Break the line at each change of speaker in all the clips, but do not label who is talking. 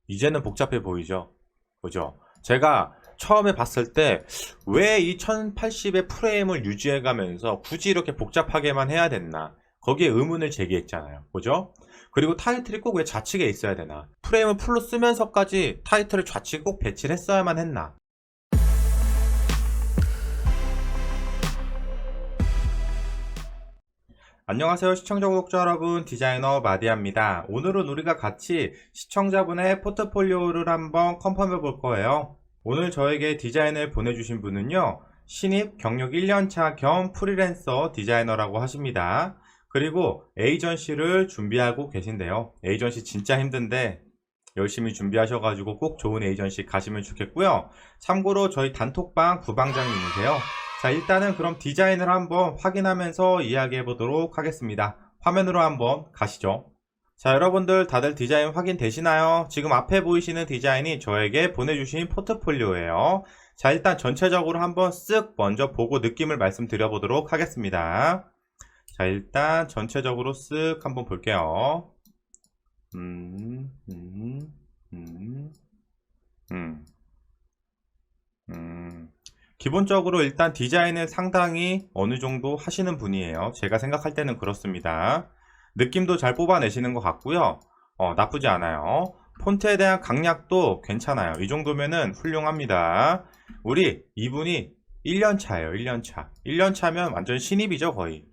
이제는 복잡해 보이죠? 그죠? 제가 처음에 봤을 때 왜 이 1080의 프레임을 유지해 가면서 굳이 이렇게 복잡하게만 해야 됐나? 거기에 의문을 제기했잖아요. 그죠? 그리고 타이틀이 꼭 왜 좌측에 있어야 되나? 프레임을 풀로 쓰면서까지 타이틀을 좌측에 꼭 배치를 했어야만 했나? 안녕하세요 시청자 구독자 여러분, 디자이너 마디아입니다. 오늘은 우리가 같이 시청자분의 포트폴리오를 한번 컨펌해 볼 거예요. 오늘 저에게 디자인을 보내주신 분은요, 신입 경력 1년차 겸 프리랜서 디자이너라고 하십니다. 그리고 에이전시를 준비하고 계신데요. 에이전시 진짜 힘든데 열심히 준비하셔가지고 꼭 좋은 에이전시 가시면 좋겠고요. 참고로 저희 단톡방 부방장님이세요. 자, 일단은 그럼 디자인을 한번 확인하면서 이야기해 보도록 하겠습니다. 화면으로 한번 가시죠. 자, 여러분들 다들 디자인 확인 되시나요? 지금 앞에 보이시는 디자인이 저에게 보내주신 포트폴리오예요. 자, 일단 전체적으로 한번 쓱 먼저 보고 느낌을 말씀드려 보도록 하겠습니다. 자, 일단 전체적으로 쓱 한번 볼게요. 음, 음, 음, 음, 기본적으로 일단 디자인을 상당히 어느 정도 하시는 분이에요. 제가 생각할 때는 그렇습니다. 느낌도 잘 뽑아내시는 것 같고요. 나쁘지 않아요. 폰트에 대한 강약도 괜찮아요. 이 정도면은 훌륭합니다. 우리 이분이 1년차예요. 1년차. 1년차면 완전 신입이죠, 거의.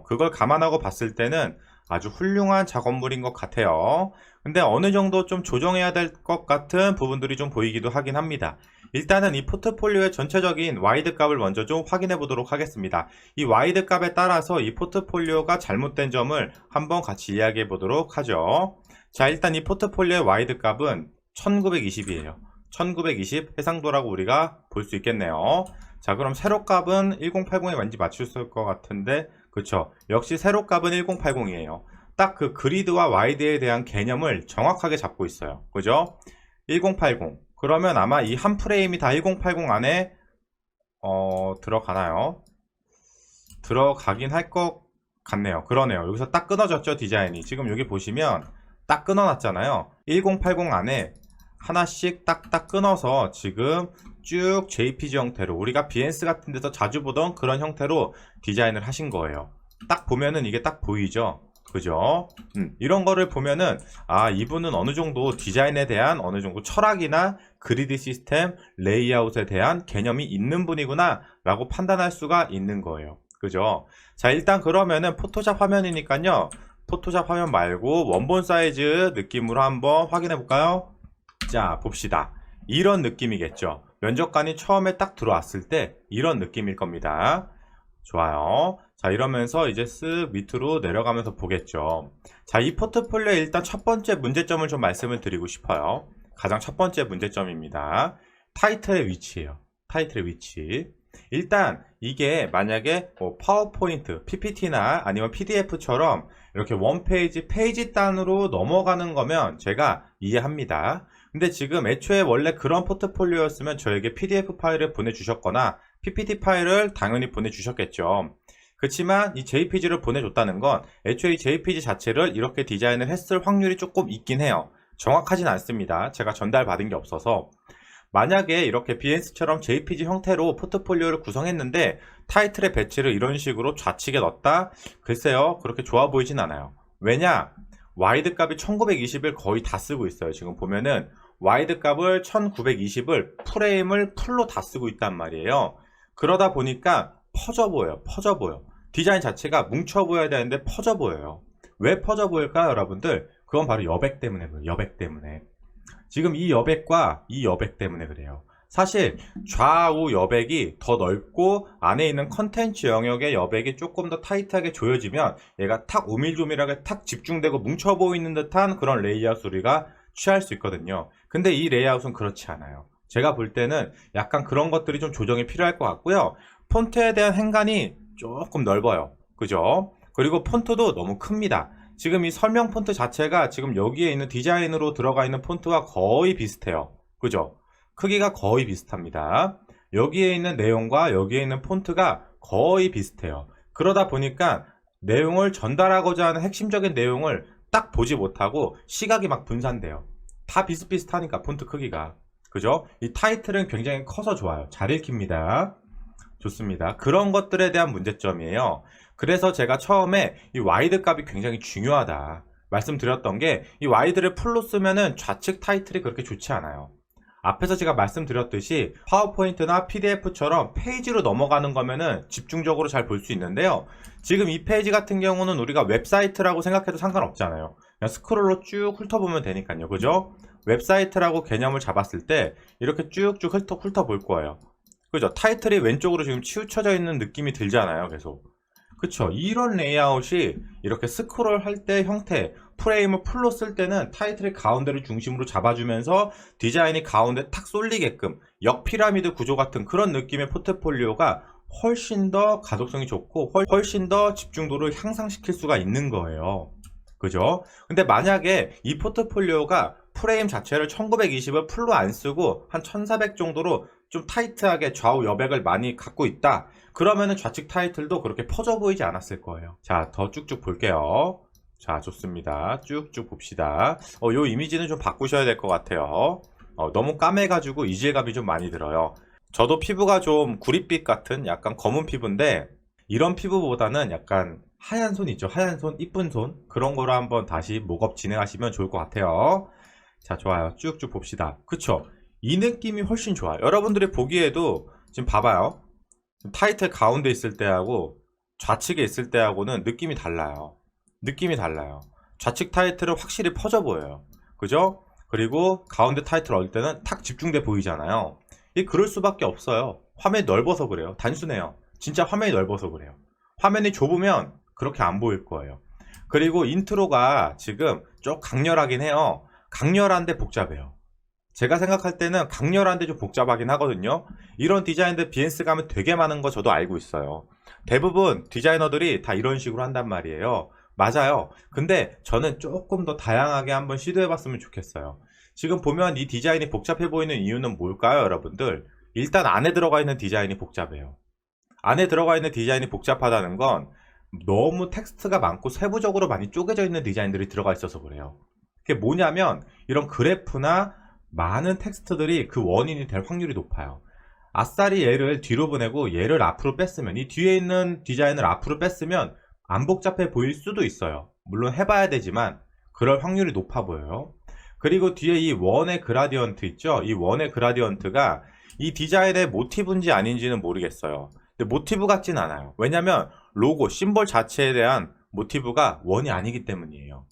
그걸 감안하고 봤을 때는 아주 훌륭한 작업물인 것 같아요. 근데 어느 정도 좀 조정해야 될 것 같은 부분들이 좀 보이기도 하긴 합니다. 일단은 이 포트폴리오의 전체적인 와이드 값을 먼저 좀 확인해 보도록 하겠습니다. 이 와이드 값에 따라서 이 포트폴리오가 잘못된 점을 한번 같이 이야기해 보도록 하죠. 자, 일단 이 포트폴리오의 와이드 값은 1920이에요. 1920 해상도라고 우리가 볼 수 있겠네요. 자, 그럼 세로 값은 1080에 왠지 맞출 것 같은데, 그쵸? 역시 세로 값은 1080이에요. 딱 그 그리드와 와이드에 대한 개념을 정확하게 잡고 있어요. 그죠? 1080. 그러면 아마 이 한 프레임이 다 1080 안에 들어가나요? 들어가긴 할 것 같네요. 그러네요. 여기서 딱 끊어졌죠, 디자인이. 지금 여기 보시면 딱 끊어놨잖아요. 1080 안에 하나씩 딱딱 끊어서 지금 쭉 JPG 형태로, 우리가 BNC 같은 데서 자주 보던 그런 형태로 디자인을 하신 거예요. 딱 보면은 이게 딱 보이죠? 그죠? 이런 거를 보면은 이분은 어느 정도 디자인에 대한 어느 정도 철학이나 그리드 시스템, 레이아웃에 대한 개념이 있는 분이구나 라고 판단할 수가 있는 거예요. 그죠? 자, 일단 그러면은 포토샵 화면이니까요, 포토샵 화면 말고 원본 사이즈 느낌으로 한번 확인해 볼까요? 자, 봅시다. 이런 느낌이겠죠. 면접관이 처음에 딱 들어왔을 때 이런 느낌일 겁니다. 좋아요. 자, 이러면서 이제 쓱 밑으로 내려가면서 보겠죠. 자, 이 포트폴리오의 일단 첫 번째 문제점을 좀 말씀을 드리고 싶어요. 가장 첫 번째 문제점입니다. 타이틀의 위치예요. 타이틀의 위치. 일단 이게 만약에 파워포인트, PPT나 아니면 PDF처럼 이렇게 원페이지, 페이지 단으로 넘어가는 거면 제가 이해합니다. 근데 지금 애초에 원래 그런 포트폴리오였으면 저에게 PDF 파일을 보내주셨거나 PPT 파일을 당연히 보내주셨겠죠. 그렇지만 이 JPG를 보내줬다는 건 애초에 이 JPG 자체를 이렇게 디자인을 했을 확률이 조금 있긴 해요. 정확하진 않습니다. 제가 전달받은 게 없어서. 만약에 이렇게 BNC처럼 JPG 형태로 포트폴리오를 구성했는데 타이틀의 배치를 이런 식으로 좌측에 넣었다? 글쎄요, 그렇게 좋아 보이진 않아요. 왜냐? 와이드 값이 1920을 거의 다 쓰고 있어요. 지금 보면은 와이드 값을 1920을 프레임을 풀로 다 쓰고 있단 말이에요. 그러다 보니까 퍼져 보여요. 퍼져 보여. 디자인 자체가 뭉쳐 보여야 되는데 퍼져 보여요. 왜 퍼져 보일까요, 여러분들? 그건 바로 여백 때문에 그래요. 여백 때문에. 지금 이 여백과 이 여백 때문에 그래요. 사실 좌우 여백이 더 넓고 안에 있는 컨텐츠 영역의 여백이 조금 더 타이트하게 조여지면 얘가 탁 오밀조밀하게 탁 집중되고 뭉쳐 보이는 듯한 그런 레이아웃 우리가 취할 수 있거든요. 근데 이 레이아웃은 그렇지 않아요. 제가 볼 때는 약간 그런 것들이 좀 조정이 필요할 것 같고요. 폰트에 대한 행간이 조금 넓어요. 그죠? 그리고 폰트도 너무 큽니다. 지금 이 설명 폰트 자체가 지금 여기에 있는 디자인으로 들어가 있는 폰트와 거의 비슷해요. 그죠? 크기가 거의 비슷합니다. 여기에 있는 내용과 여기에 있는 폰트가 거의 비슷해요. 그러다 보니까 내용을 전달하고자 하는 핵심적인 내용을 딱 보지 못하고 시각이 막 분산돼요. 다 비슷비슷하니까 폰트 크기가. 그죠? 이 타이틀은 굉장히 커서 좋아요. 잘 읽힙니다. 좋습니다. 그런 것들에 대한 문제점이에요. 그래서 제가 처음에 이 와이드 값이 굉장히 중요하다 말씀드렸던 게, 이 와이드를 풀로 쓰면은 좌측 타이틀이 그렇게 좋지 않아요. 앞에서 제가 말씀드렸듯이 파워포인트나 PDF처럼 페이지로 넘어가는 거면은 집중적으로 잘 볼 수 있는데요. 지금 이 페이지 같은 경우는 우리가 웹사이트라고 생각해도 상관없잖아요. 그냥 스크롤로 쭉 훑어보면 되니까요. 그죠? 웹사이트라고 개념을 잡았을 때 이렇게 쭉쭉 훑어볼 거예요. 그죠? 타이틀이 왼쪽으로 지금 치우쳐져 있는 느낌이 들잖아요. 계속. 그쵸? 이런 레이아웃이 이렇게 스크롤 할 때 형태, 프레임을 풀로 쓸 때는 타이틀의 가운데를 중심으로 잡아주면서 디자인이 가운데 탁 쏠리게끔 역피라미드 구조 같은 그런 느낌의 포트폴리오가 훨씬 더 가독성이 좋고 훨씬 더 집중도를 향상시킬 수가 있는 거예요. 그죠? 근데 만약에 이 포트폴리오가 프레임 자체를 1920을 풀로 안 쓰고 한 1400 정도로 좀 타이트하게 좌우 여백을 많이 갖고 있다, 그러면은 좌측 타이틀도 그렇게 퍼져 보이지 않았을 거예요. 자, 더 쭉쭉 볼게요. 자, 좋습니다. 쭉쭉 봅시다. 요 이미지는 좀 바꾸셔야 될 것 같아요. 너무 까매가지고 이질감이 좀 많이 들어요. 저도 피부가 좀 구릿빛 같은 약간 검은 피부인데, 이런 피부보다는 약간 하얀 손 있죠? 하얀 손, 이쁜 손, 그런 거로 한번 다시 목업 진행하시면 좋을 것 같아요. 자, 좋아요. 쭉쭉 봅시다. 그쵸? 이 느낌이 훨씬 좋아요. 여러분들이 보기에도 지금 봐봐요. 타이틀 가운데 있을 때하고 좌측에 있을 때하고는 느낌이 달라요. 느낌이 달라요. 좌측 타이틀은 확실히 퍼져 보여요. 그죠? 그리고 가운데 타이틀 얻을 때는 탁 집중돼 보이잖아요. 이 그럴 수밖에 없어요. 화면이 넓어서 그래요. 단순해요. 진짜 화면이 넓어서 그래요. 화면이 좁으면 그렇게 안 보일 거예요. 그리고 인트로가 지금 좀 강렬하긴 해요. 강렬한데 복잡해요. 제가 생각할 때는 강렬한데 좀 복잡하긴 하거든요. 이런 디자인들 BS 가면 되게 많은 거 저도 알고 있어요. 대부분 디자이너들이 다 이런 식으로 한단 말이에요. 맞아요. 근데 저는 조금 더 다양하게 한번 시도해 봤으면 좋겠어요. 지금 보면 이 디자인이 복잡해 보이는 이유는 뭘까요, 여러분들? 일단 안에 들어가 있는 디자인이 복잡해요. 안에 들어가 있는 디자인이 복잡하다는 건 너무 텍스트가 많고 세부적으로 많이 쪼개져 있는 디자인들이 들어가 있어서 그래요. 그게 뭐냐면 이런 그래프나 많은 텍스트들이 그 원인이 될 확률이 높아요. 아싸리 얘를 뒤로 보내고 얘를 앞으로 뺐으면, 이 뒤에 있는 디자인을 앞으로 뺐으면 안 복잡해 보일 수도 있어요. 물론 해봐야 되지만 그럴 확률이 높아 보여요. 그리고 뒤에 이 원의 그라디언트 있죠? 이 원의 그라디언트가 이 디자인의 모티브인지 아닌지는 모르겠어요. 근데 모티브 같진 않아요. 왜냐면 로고, 심볼 자체에 대한 모티브가 원이 아니기 때문이에요.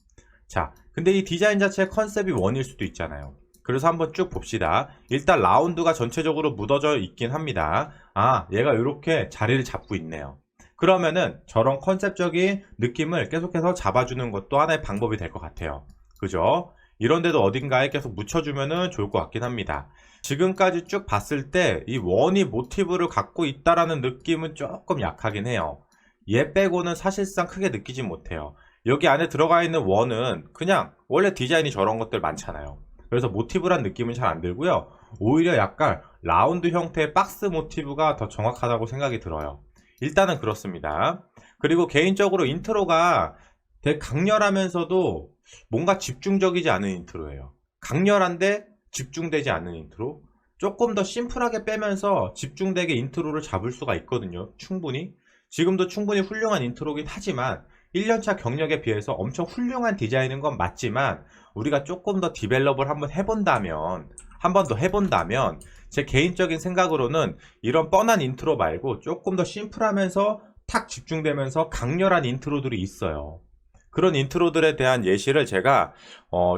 자, 근데 이 디자인 자체의 컨셉이 원일 수도 있잖아요. 그래서 한번 쭉 봅시다. 일단 라운드가 전체적으로 묻어져 있긴 합니다. 아, 얘가 이렇게 자리를 잡고 있네요. 그러면은 저런 컨셉적인 느낌을 계속해서 잡아주는 것도 하나의 방법이 될 것 같아요. 그죠? 이런데도 어딘가에 계속 묻혀주면은 좋을 것 같긴 합니다. 지금까지 쭉 봤을 때 이 원이 모티브를 갖고 있다라는 느낌은 조금 약하긴 해요. 얘 빼고는 사실상 크게 느끼지 못해요. 여기 안에 들어가 있는 원은 그냥 원래 디자인이 저런 것들 많잖아요. 그래서 모티브란 느낌은 잘 안 들고요. 오히려 약간 라운드 형태의 박스 모티브가 더 정확하다고 생각이 들어요. 일단은 그렇습니다. 그리고 개인적으로 인트로가 되게 강렬하면서도 뭔가 집중적이지 않은 인트로예요. 강렬한데 집중되지 않는 인트로. 조금 더 심플하게 빼면서 집중되게 인트로를 잡을 수가 있거든요. 충분히. 지금도 충분히 훌륭한 인트로긴 하지만 1년차 경력에 비해서 엄청 훌륭한 디자인인 건 맞지만, 우리가 조금 더 디벨롭을 한번 해본다면, 한 번 더 해본다면 제 개인적인 생각으로는 이런 뻔한 인트로 말고 조금 더 심플하면서 탁 집중되면서 강렬한 인트로들이 있어요. 그런 인트로들에 대한 예시를 제가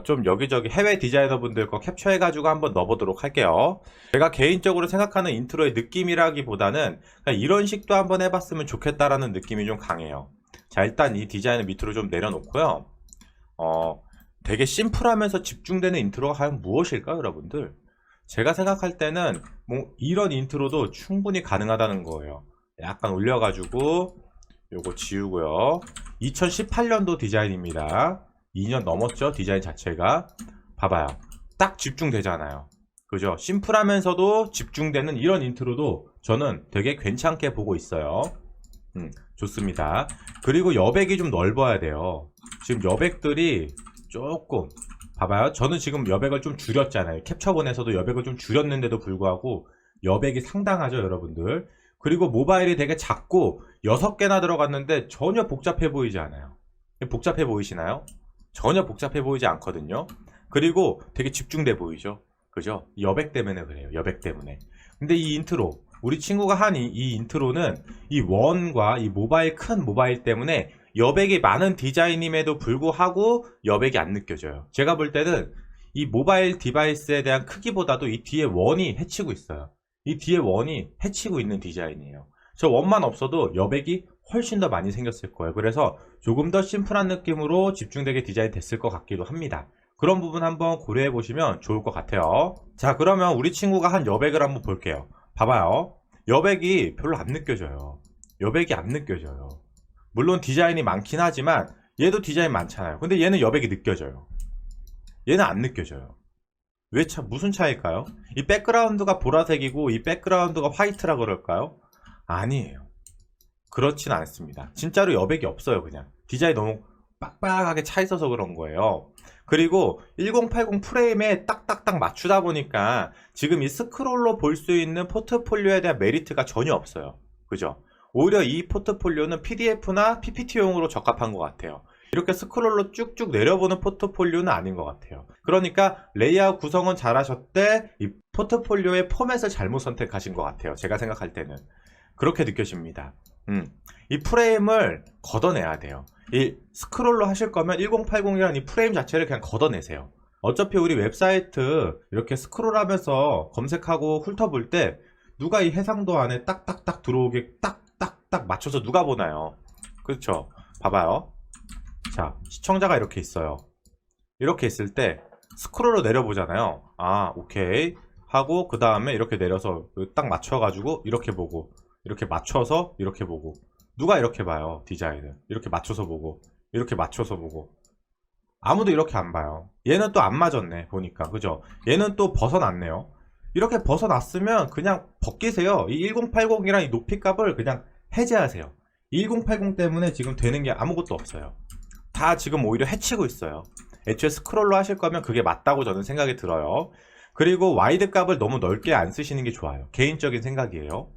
좀 여기저기 해외 디자이너분들 거 캡처해가지고 한번 넣어보도록 할게요. 제가 개인적으로 생각하는 인트로의 느낌이라기보다는 그냥 이런 식도 한번 해봤으면 좋겠다라는 느낌이 좀 강해요. 자, 일단 이 디자인을 밑으로 좀 내려놓고요. 되게 심플하면서 집중되는 인트로가 과연 무엇일까요, 여러분들? 제가 생각할 때는 뭐 이런 인트로도 충분히 가능하다는 거예요. 약간 올려가지고 요거 지우고요. 2018년도 디자인입니다. 2년 넘었죠, 디자인 자체가. 봐봐요. 딱 집중되잖아요. 그죠? 심플하면서도 집중되는 이런 인트로도 저는 되게 괜찮게 보고 있어요. 좋습니다. 그리고 여백이 좀 넓어야 돼요. 지금 여백들이 조금 봐봐요. 저는 지금 여백을 좀 줄였잖아요. 캡처본에서도 여백을 좀 줄였는데도 불구하고 여백이 상당하죠, 여러분들. 그리고 모바일이 되게 작고 6개나 들어갔는데 전혀 복잡해 보이지 않아요. 복잡해 보이시나요? 전혀 복잡해 보이지 않거든요. 그리고 되게 집중돼 보이죠. 그죠? 여백 때문에 그래요. 여백 때문에. 근데 이 인트로, 우리 친구가 한 이 인트로는 이 원과 이 모바일, 큰 모바일 때문에 여백이 많은 디자인임에도 불구하고 여백이 안 느껴져요. 제가 볼 때는 이 모바일 디바이스에 대한 크기보다도 이 뒤에 원이 해치고 있어요. 이 뒤에 원이 해치고 있는 디자인이에요. 저 원만 없어도 여백이 훨씬 더 많이 생겼을 거예요. 그래서 조금 더 심플한 느낌으로 집중되게 디자인 됐을 것 같기도 합니다. 그런 부분 한번 고려해 보시면 좋을 것 같아요. 자, 그러면 우리 친구가 한 여백을 한번 볼게요. 봐봐요. 여백이 별로 안 느껴져요. 여백이 안 느껴져요. 물론 디자인이 많긴 하지만 얘도 디자인 많잖아요. 근데 얘는 여백이 느껴져요. 얘는 안 느껴져요. 왜 무슨 차이일까요? 이 백그라운드가 보라색이고 이 백그라운드가 화이트라 그럴까요? 아니에요. 그렇진 않습니다. 진짜로 여백이 없어요. 그냥 디자인이 너무 빡빡하게 차 있어서 그런 거예요. 그리고 1080 프레임에 딱딱딱 맞추다 보니까 지금 이 스크롤로 볼 수 있는 포트폴리오에 대한 메리트가 전혀 없어요. 그죠? 오히려 이 포트폴리오는 PDF나 PPT용으로 적합한 것 같아요. 이렇게 스크롤로 쭉쭉 내려보는 포트폴리오는 아닌 것 같아요. 그러니까 레이아웃 구성은 잘하셨대, 이 포트폴리오의 포맷을 잘못 선택하신 것 같아요. 제가 생각할 때는 그렇게 느껴집니다. 이 프레임을 걷어내야 돼요. 이 스크롤로 하실 거면 1080이라는 이 프레임 자체를 그냥 걷어내세요. 어차피 우리 웹사이트 이렇게 스크롤하면서 검색하고 훑어볼 때 누가 이 해상도 안에 딱딱딱 들어오게 딱딱딱 맞춰서 누가 보나요? 그렇죠? 봐봐요. 자, 시청자가 이렇게 있어요. 이렇게 있을 때 스크롤로 내려보잖아요. 아, 오케이 하고 그 다음에 이렇게 내려서 딱 맞춰가지고 이렇게 보고, 이렇게 맞춰서 이렇게 보고. 누가 이렇게 봐요? 디자인을 이렇게 맞춰서 보고, 이렇게 맞춰서 보고. 아무도 이렇게 안 봐요. 얘는 또 안 맞았네 보니까. 그죠? 얘는 또 벗어났네요. 이렇게 벗어났으면 그냥 벗기세요. 이 1080이랑 이 높이값을 그냥 해제하세요. 1080 때문에 지금 되는 게 아무것도 없어요. 다 지금 오히려 해치고 있어요. 애초에 스크롤로 하실 거면 그게 맞다고 저는 생각이 들어요. 그리고 와이드 값을 너무 넓게 안 쓰시는 게 좋아요. 개인적인 생각이에요.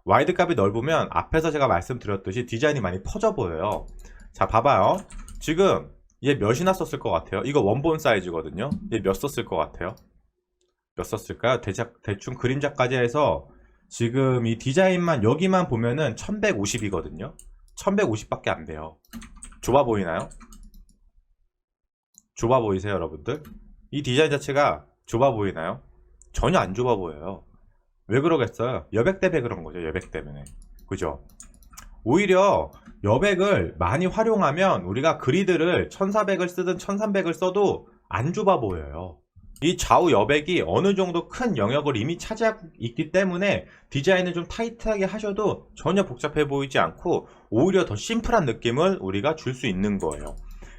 와이드 값이 넓으면 앞에서 제가 말씀드렸듯이 디자인이 많이 퍼져 보여요. 자, 봐봐요. 지금 얘 몇이나 썼을 것 같아요? 이거 원본 사이즈거든요. 얘 몇 썼을 것 같아요? 몇 썼을까요? 대충 그림자까지 해서 지금 이 디자인만 여기만 보면은 1150이거든요. 1150밖에 안 돼요. 좁아 보이나요? 좁아 보이세요, 여러분들? 이 디자인 자체가 좁아 보이나요? 전혀 안 좁아 보여요. 왜 그러겠어요? 여백 때문에 그런 거죠. 여백 때문에. 그죠? 오히려 여백을 많이 활용하면 우리가 그리드를 1400을 쓰든 1300을 써도 안 좁아 보여요. 이 좌우 여백이 어느 정도 큰 영역을 이미 차지하고 있기 때문에 디자인을 좀 타이트하게 하셔도 전혀 복잡해 보이지 않고 오히려 더 심플한 느낌을 우리가 줄 수 있는 거예요.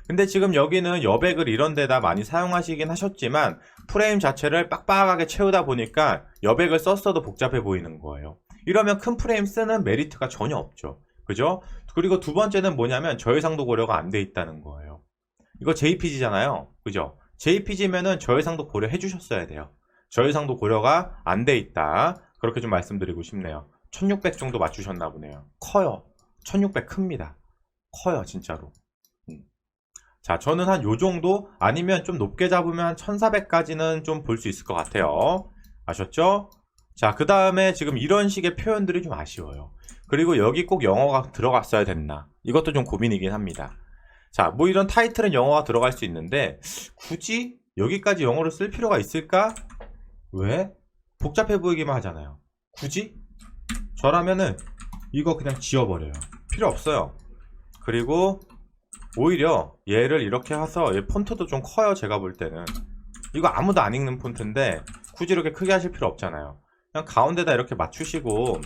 근데 지금 여기는 여백을 이런 데다 많이 사용하시긴 하셨지만 프레임 자체를 빡빡하게 채우다 보니까 여백을 썼어도 복잡해 보이는 거예요. 이러면 큰 프레임 쓰는 메리트가 전혀 없죠. 그죠? 그리고 두 번째는 뭐냐면 저해상도 고려가 안 돼 있다는 거예요. 이거 JPG잖아요. 그죠? JPG면은 저해상도 고려해 주셨어야 돼요. 저해상도 고려가 안 돼 있다. 그렇게 좀 말씀드리고 싶네요. 1600 정도 맞추셨나 보네요. 커요. 1600 큽니다. 커요, 진짜로. 자, 저는 한 요 정도 아니면 좀 높게 잡으면 한 1400까지는 좀 볼 수 있을 것 같아요. 아셨죠? 자, 그 다음에 지금 이런 식의 표현들이 좀 아쉬워요. 그리고 여기 꼭 영어가 들어갔어야 됐나? 이것도 좀 고민이긴 합니다. 자, 뭐 이런 타이틀은 영어가 들어갈 수 있는데 굳이 여기까지 영어를 쓸 필요가 있을까? 왜? 복잡해 보이기만 하잖아요. 굳이? 저라면은 이거 그냥 지워버려요. 필요 없어요. 그리고 오히려 얘를 이렇게 해서 얘 폰트도 좀 커요. 제가 볼 때는 이거 아무도 안 읽는 폰트인데 굳이 이렇게 크게 하실 필요 없잖아요. 그냥 가운데다 이렇게 맞추시고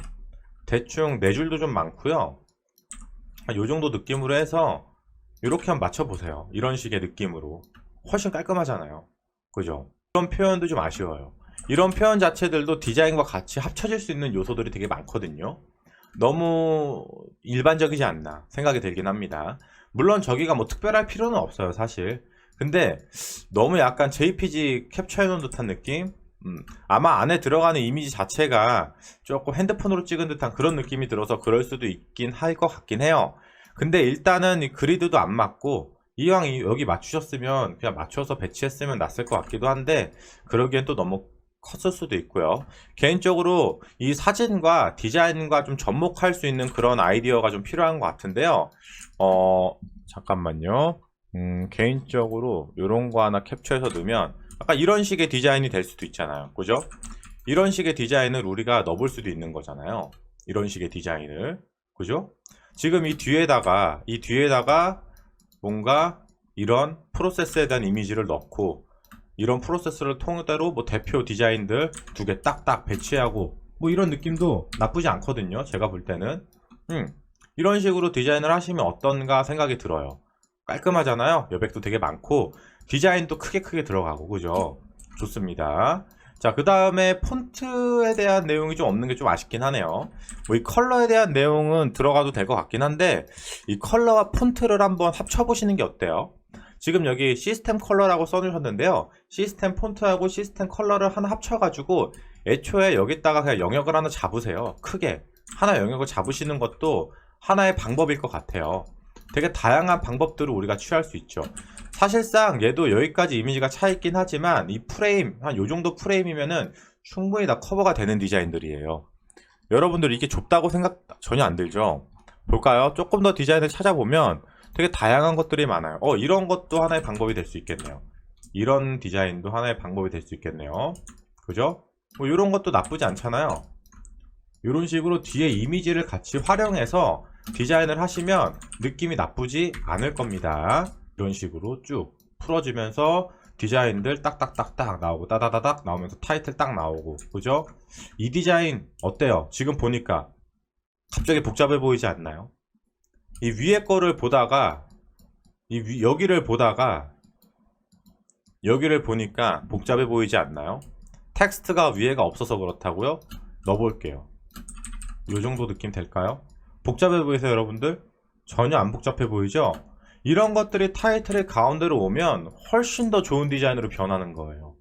대충 네 줄도 좀 많고요. 요 정도 느낌으로 해서 이렇게 한번 맞춰보세요. 이런 식의 느낌으로 훨씬 깔끔하잖아요. 그죠? 이런 표현도 좀 아쉬워요. 이런 표현 자체들도 디자인과 같이 합쳐질 수 있는 요소들이 되게 많거든요. 너무 일반적이지 않나 생각이 들긴 합니다. 물론 저기가 뭐 특별할 필요는 없어요, 사실. 근데 너무 약간 JPG 캡처해 놓은 듯한 느낌? 아마 안에 들어가는 이미지 자체가 조금 핸드폰으로 찍은 듯한 그런 느낌이 들어서 그럴 수도 있긴 할 것 같긴 해요. 근데 일단은 이 그리드도 안 맞고, 이왕 여기 맞추셨으면 그냥 맞춰서 배치했으면 낫을 것 같기도 한데, 그러기엔 또 너무 컸을 수도 있고요. 개인적으로 이 사진과 디자인과 좀 접목할 수 있는 그런 아이디어가 좀 필요한 것 같은데요. 잠깐만요. 개인적으로 이런 거 하나 캡처해서 넣으면 아까 이런 식의 디자인이 될 수도 있잖아요. 그죠? 이런 식의 디자인을 우리가 넣어볼 수도 있는 거잖아요. 이런 식의 디자인을. 그죠? 지금 이 뒤에다가 뭔가 이런 프로세스에 대한 이미지를 넣고, 이런 프로세스를 통째로 뭐 대표 디자인들 2개 딱딱 배치하고, 뭐 이런 느낌도 나쁘지 않거든요. 제가 볼 때는. 이런 식으로 디자인을 하시면 어떤가 생각이 들어요. 깔끔하잖아요. 여백도 되게 많고 디자인도 크게 들어가고, 그죠? 좋습니다. 자, 그 다음에 폰트에 대한 내용이 좀 없는 게 좀 아쉽긴 하네요. 뭐 이 컬러에 대한 내용은 들어가도 될 것 같긴 한데, 이 컬러와 폰트를 한번 합쳐보시는 게 어때요? 지금 여기 시스템 컬러라고 써주셨는데요. 시스템 폰트하고 시스템 컬러를 하나 합쳐가지고 애초에 여기다가 그냥 영역을 하나 잡으세요. 크게 하나 영역을 잡으시는 것도 하나의 방법일 것 같아요. 되게 다양한 방법들을 우리가 취할 수 있죠. 사실상 얘도 여기까지 이미지가 차 있긴 하지만 이 프레임, 한 요정도 프레임이면은 충분히 다 커버가 되는 디자인들이에요. 여러분들 이게 좁다고 생각 전혀 안 들죠? 볼까요? 조금 더 디자인을 찾아보면 되게 다양한 것들이 많아요. 이런 것도 하나의 방법이 될 수 있겠네요. 이런 디자인도 하나의 방법이 될 수 있겠네요. 그죠? 뭐 이런 것도 나쁘지 않잖아요. 이런 식으로 뒤에 이미지를 같이 활용해서 디자인을 하시면 느낌이 나쁘지 않을 겁니다. 이런 식으로 쭉 풀어주면서 디자인들 딱딱딱딱 나오고, 따다다닥 나오면서 타이틀 딱 나오고, 그죠? 이 디자인 어때요? 지금 보니까 갑자기 복잡해 보이지 않나요? 이 위에 거를 보다가 여기를 보니까 복잡해 보이지 않나요? 텍스트가 위에가 없어서 그렇다고요? 넣어볼게요. 이 정도 느낌 될까요? 복잡해 보이세요, 여러분들? 전혀 안 복잡해 보이죠? 이런 것들이 타이틀의 가운데로 오면 훨씬 더 좋은 디자인으로 변하는 거예요.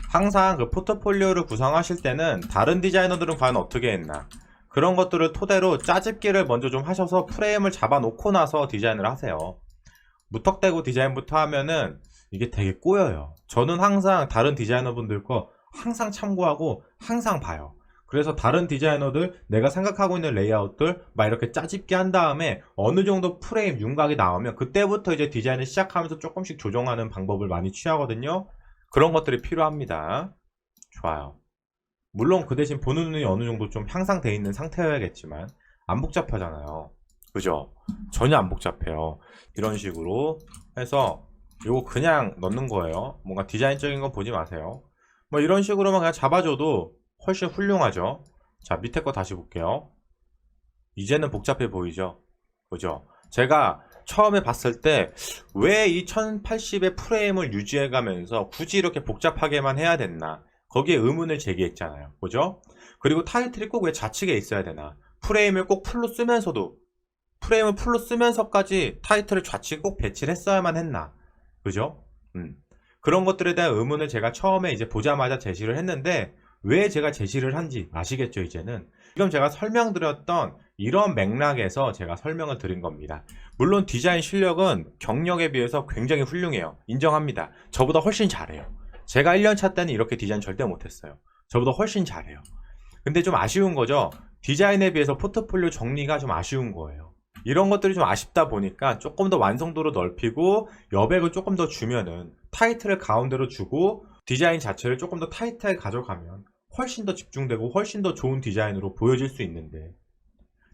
항상 그 포트폴리오를 구성하실 때는 다른 디자이너들은 과연 어떻게 했나, 그런 것들을 토대로 짜집기를 먼저 좀 하셔서 프레임을 잡아놓고 나서 디자인을 하세요. 무턱대고 디자인부터 하면은 이게 되게 꼬여요. 저는 항상 다른 디자이너분들 거 항상 참고하고 항상 봐요. 그래서 다른 디자이너들 내가 생각하고 있는 레이아웃들 막 이렇게 짜집기 한 다음에 어느 정도 프레임 윤곽이 나오면 그때부터 이제 디자인을 시작하면서 조금씩 조정하는 방법을 많이 취하거든요. 그런 것들이 필요합니다. 좋아요. 물론 그 대신 보는 눈이 어느 정도 좀 향상되어 있는 상태여야겠지만 안 복잡하잖아요. 그죠? 전혀 안 복잡해요. 이런 식으로 해서 요거 그냥 넣는 거예요. 뭔가 디자인적인 건 보지 마세요. 뭐 이런 식으로만 그냥 잡아줘도 훨씬 훌륭하죠. 자, 밑에 거 다시 볼게요. 이제는 복잡해 보이죠? 그죠? 제가 처음에 봤을 때 왜 이 1080의 프레임을 유지해 가면서 굳이 이렇게 복잡하게만 해야 됐나, 거기에 의문을 제기했잖아요. 그죠? 그리고 타이틀이 꼭 왜 좌측에 있어야 되나, 프레임을 꼭 풀로 쓰면서도, 프레임을 풀로 쓰면서까지 타이틀을 좌측에 꼭 배치를 했어야만 했나, 그죠? 그런 것들에 대한 의문을 제가 처음에 이제 보자마자 제시를 했는데, 왜 제가 제시를 한지 아시겠죠? 이제는 지금 제가 설명드렸던 이런 맥락에서 제가 설명을 드린 겁니다. 물론 디자인 실력은 경력에 비해서 굉장히 훌륭해요. 인정합니다. 저보다 훨씬 잘해요. 제가 1년차 때는 이렇게 디자인 절대 못했어요. 저보다 훨씬 잘해요. 근데 좀 아쉬운 거죠. 디자인에 비해서 포트폴리오 정리가 좀 아쉬운 거예요. 이런 것들이 좀 아쉽다 보니까 조금 더 완성도를 넓히고 여백을 조금 더 주면은, 타이틀을 가운데로 주고 디자인 자체를 조금 더 타이트하게 가져가면 훨씬 더 집중되고 훨씬 더 좋은 디자인으로 보여질 수 있는데,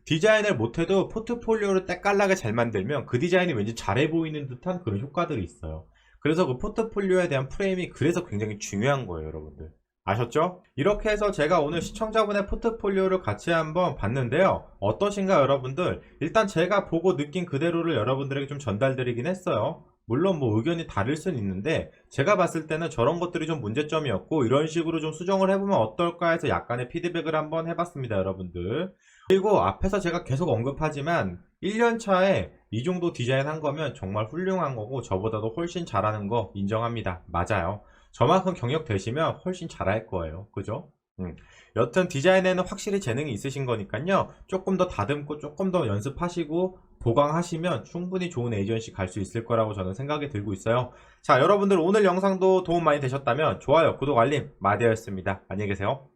디자인을 못해도 포트폴리오를 때깔나게 잘 만들면 그 디자인이 왠지 잘해 보이는 듯한 그런 효과들이 있어요. 그래서 그 포트폴리오에 대한 프레임이 그래서 굉장히 중요한 거예요, 여러분들. 아셨죠? 이렇게 해서 제가 오늘 시청자분의 포트폴리오를 같이 한번 봤는데요. 어떠신가요, 여러분들? 일단 제가 보고 느낀 그대로를 여러분들에게 좀 전달드리긴 했어요. 물론 뭐 의견이 다를 수는 있는데 제가 봤을 때는 저런 것들이 좀 문제점이었고, 이런 식으로 좀 수정을 해보면 어떨까 해서 약간의 피드백을 한번 해봤습니다, 여러분들. 그리고 앞에서 제가 계속 언급하지만 1년 차에 이 정도 디자인 한 거면 정말 훌륭한 거고 저보다도 훨씬 잘하는 거 인정합니다. 맞아요. 저만큼 경력 되시면 훨씬 잘할 거예요. 그죠? 여튼 디자인에는 확실히 재능이 있으신 거니까요. 조금 더 다듬고 조금 더 연습하시고 보강하시면 충분히 좋은 에이전시 갈 수 있을 거라고 저는 생각이 들고 있어요. 자, 여러분들 오늘 영상도 도움 많이 되셨다면 좋아요, 구독, 알림 마디어였습니다. 안녕히 계세요.